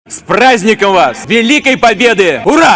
С праздником вас! Великой Победы! Ура!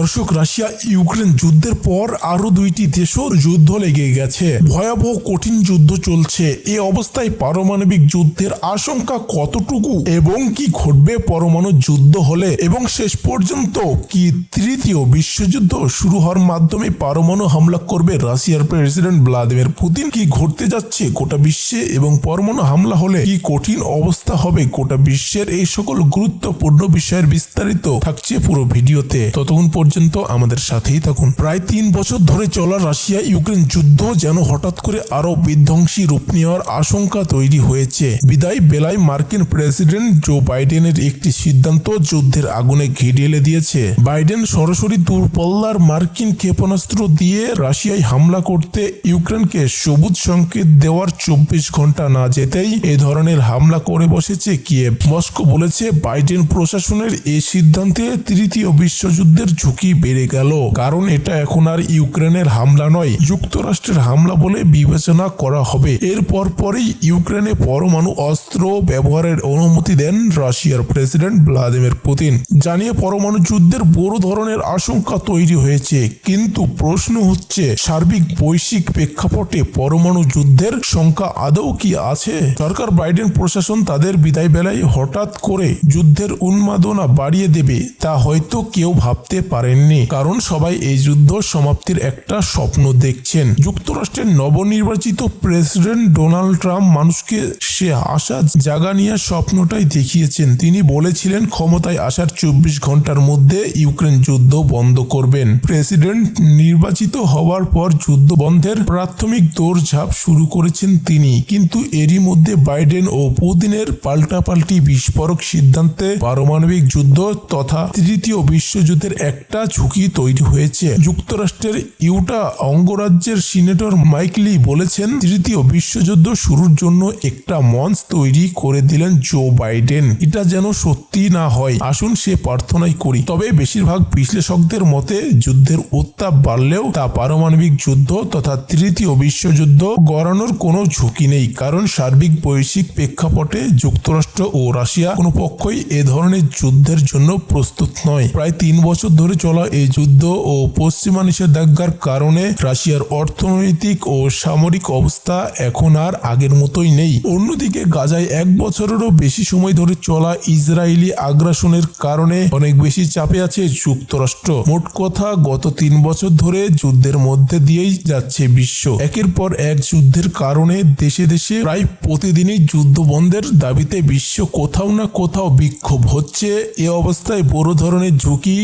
দর্শক, Russia Ukraine যুদ্ধের পর আরো দুইটি দেশও যুদ্ধ লেগে গেছে। ভয়াবহ কঠিন যুদ্ধ চলছে। এই অবস্থায় পারমাণবিক যুদ্ধের আশঙ্কা কতটুকু এবং কি ঘটবে পরমাণু যুদ্ধ হলে, এবং শেষ পর্যন্ত কি তৃতীয় বিশ্বযুদ্ধ শুরু হওয়ার মাধ্যমে পরমাণু হামলা করবে রাশিয়ার প্রেসিডেন্ট ভ্লাদিমির পুতিন? কি ঘটতে যাচ্ছে গোটা বিশ্বে এবং পরমাণু হামলা হলে কি কঠিন অবস্থা হবে গোটা বিশ্বের, এই সকল গুরুত্বপূর্ণ বিষয়ের বিস্তারিত থাকছে পুরো ভিডিওতে। ততক্ষণ পর্যন্ত আমাদের সাথেই থাকুন। প্রায় 3 বছর ধরে চলা রাশিয়া ইউক্রেন যুদ্ধ যেন হঠাৎ করে আরো বিধ্বংসী রূপ নেওয়ার আশঙ্কা তৈরি হয়েছে। বিদায় বেলায় মার্কিন প্রেসিডেন্ট জো বাইডেনের একটি সিদ্ধান্ত যুদ্ধের আগুনে ঘি ঢেলে দিয়েছে। বাইডেন সরাসরি দূরপাল্লার মার্কিন ক্ষেপণাস্ত্র দিয়ে রাশিয়ায় হামলা করতে ইউক্রেনকে সবুজ সংকেত দেওয়ার 24 ঘন্টা না যেতেই এ ধরনের হামলা করে বসেছে কিয়েভ। মস্কো বলেছে বাইডেন প্রশাসনের এই সিদ্ধান্তে তৃতীয় বিশ্বযুদ্ধের ঝুঁকি বেড়ে গেল, কারণ এটা এখন আর ইউক্রেনের হামলা নয়, যুক্তরাষ্ট্রের হামলা বলে বিবেচনা করা হবে। এরপর পরেই ইউক্রেনে পরমাণু অস্ত্র ব্যবহারের অনুমতি দেন রাশিয়ার প্রেসিডেন্ট ভ্লাদিমির পুতিন। জানিয়ে পরমাণু যুদ্ধের বড় ধরনের আশঙ্কা তৈরি হয়েছে। কিন্তু প্রশ্ন হচ্ছে, সার্বিক বৈশ্বিক প্রেক্ষাপটে পরমাণু যুদ্ধের সংখ্যা আদৌ কি আছে? সরকার বাইডেন প্রশাসন তাদের বিদায় বেলায় হঠাৎ করে যুদ্ধের উন্মাদনা বাড়িয়ে দেবে তা হয়তো কেউ ভাবতে পারেননি, কারণ সবাই এই যুদ্ধ সমাপ্তির একটা স্বপ্ন দেখছেন। যুক্তরাষ্ট্রের নবনির্বাচিত প্রেসিডেন্ট ডোনাল্ড ট্রাম্প মানুষকে সে আশা জাগানিয়া স্বপ্নটাই দেখিয়েছেন। তিনি বলেছিলেন ক্ষমতায় আসার 24 ঘন্টার মধ্যে ইউক্রেন যুদ্ধ বন্ধ করবেন। প্রেসিডেন্ট নির্বাচিত হওয়ার পর যুদ্ধ বন্ধের প্রাথমিক দৌড়ঝাঁপ শুরু করেছেন তিনি, কিন্তু এরই মধ্যে বাইডেন ও পুতিনের পাল্টাপাল্টি বিস্ফোরক সিদ্ধান্তে পারমাণবিক যুদ্ধ তথা তৃতীয় বিশ্বযুদ্ধের একটা ঝুঁকি তৈরি হয়েছে। যুক্তরাষ্ট্রের ইউটা অঙ্গরাজ্যের সিনেটর মাইক লি বলেছেন, তৃতীয় বিশ্বযুদ্ধ শুরুর জন্য একটা মঞ্চ তৈরি করে দিলেন জো বাইডেন। এটা যেন সত্যি না হয়, আসুন সে প্রার্থনাই করি। তবে বেশিরভাগ বিশ্লেষকদের মতে যুদ্ধের উত্তাপ বাড়লেও তা পারমাণবিক যুদ্ধ তথা তৃতীয় বিশ্বযুদ্ধ গড়ানোর কোনো ঝুঁকি নেই, কারণ সার্বিক বৈশ্বিক প্রেক্ষাপটে যুক্তরাষ্ট্র ও রাশিয়া কোনো পক্ষই এ ধরনের যুদ্ধের জন্য প্রস্তুত নয়। প্রায় 3 বছর ধরে চলা এই যুদ্ধ ও পশ্চিমা নিষেধাজ্ঞার কারণে রাশিয়ার অর্থনৈতিক ও সামরিক অবস্থা এখন আর আগের মতোই নেই। অন্যদিকে গাজায় 1 বছরেরও বেশি সময় ধরে চলা ইসরায়েলি আগ্রাসনের কারণে অনেক বেশি চাপে আছে যুক্তরাষ্ট্র। মোট কথা, গত 3 বছর ধরে যুদ্ধের মধ্যে দিয়েই যাচ্ছে বিশ্ব। একের পর এক যুদ্ধের কারণে দেশে দেশে প্রায় প্রতিদিনই যুদ্ধ বন্ধের দাবিতে বিশ্ব কোথাও না কোথাও বিক্ষোভ হচ্ছে। এ অবস্থায় বড় ধরনের ঝুঁকি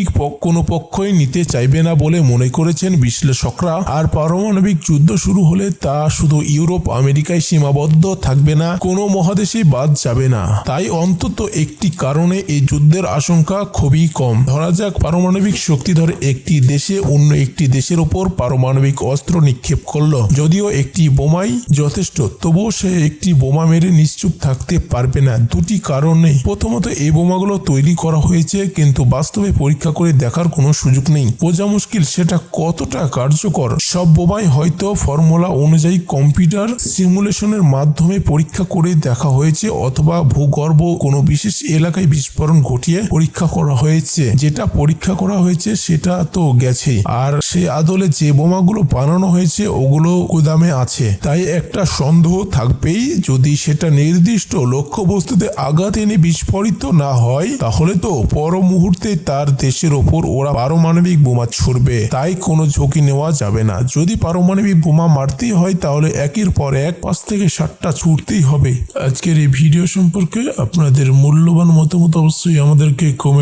কোনো পক্ষই নিতে চাইবে না বলে মনে করেছেন বিশ্লেষকরা। আর পারমাণবিক যুদ্ধ শুরু হলে তা শুধু ইউরোপ আমেরিকায় সীমাবদ্ধ থাকবে না, কোনো মহাদেশেই বাদ যাবে না। তাই অন্তত একটি কারণে এই যুদ্ধের আশঙ্কা খুবই কম। ধরা যাক পারমাণবিক শক্তিধর একটি দেশে অন্য একটি দেশের উপর পারমাণবিক অস্ত্র নিক্ষেপ করলো। যদিও একটি বোমাই যথেষ্ট, তবুও সে একটি বোমা মেরে নিশ্চুপ থাকতে পারবে না। দুটি কারণে। প্রথমত, এই বোমাগুলো তৈরি করা হয়েছে, কিন্তু বাস্তবে পরীক্ষা করে দেখার কোনো সুযোগ নেই। বোঝা মুশকিল সেটা কতটা কার্যকর। সব বোমাই হয়তো ফর্মুলা অনুযায়ী কম্পিউটার সিমুলেশনের মাধ্যমে পরীক্ষা করে দেখা হয়েছে, অথবা ভূগর্ভ কোনো বিশেষ এলাকায় বিস্ফোরণ ঘটিয়ে পরীক্ষা করা হয়েছে। যেটা পরীক্ষা করা হয়েছে সেটা তো গেছেই, আর সে আদলে যে বোমাগুলো বানানো হয়েছে ওগুলো গুদামে আছে। তাই একটা সন্দেহ থাকবেই, যদি সেটা নির্দিষ্ট লক্ষ্যবস্তুতে আঘাত এনে বিস্ফোরিত না হয়, তাহলে তো পর মুহূর্তে তার দেশের ওপর ওরা পারমাণবিক বোমা ছুড়বে। তাই কোনো ঝুঁকি নেওয়া যাবে না। যদি পারমাণবিক বোমা মারতেই হয় তাহলে একের পর এক 5 থেকে 7টা ছুটতেই হবে। আজকের এই ভিডিও সম্পর্কে আপনাদের মূল্যবান মতামত অবশ্যই আমাদেরকে কমেন্ট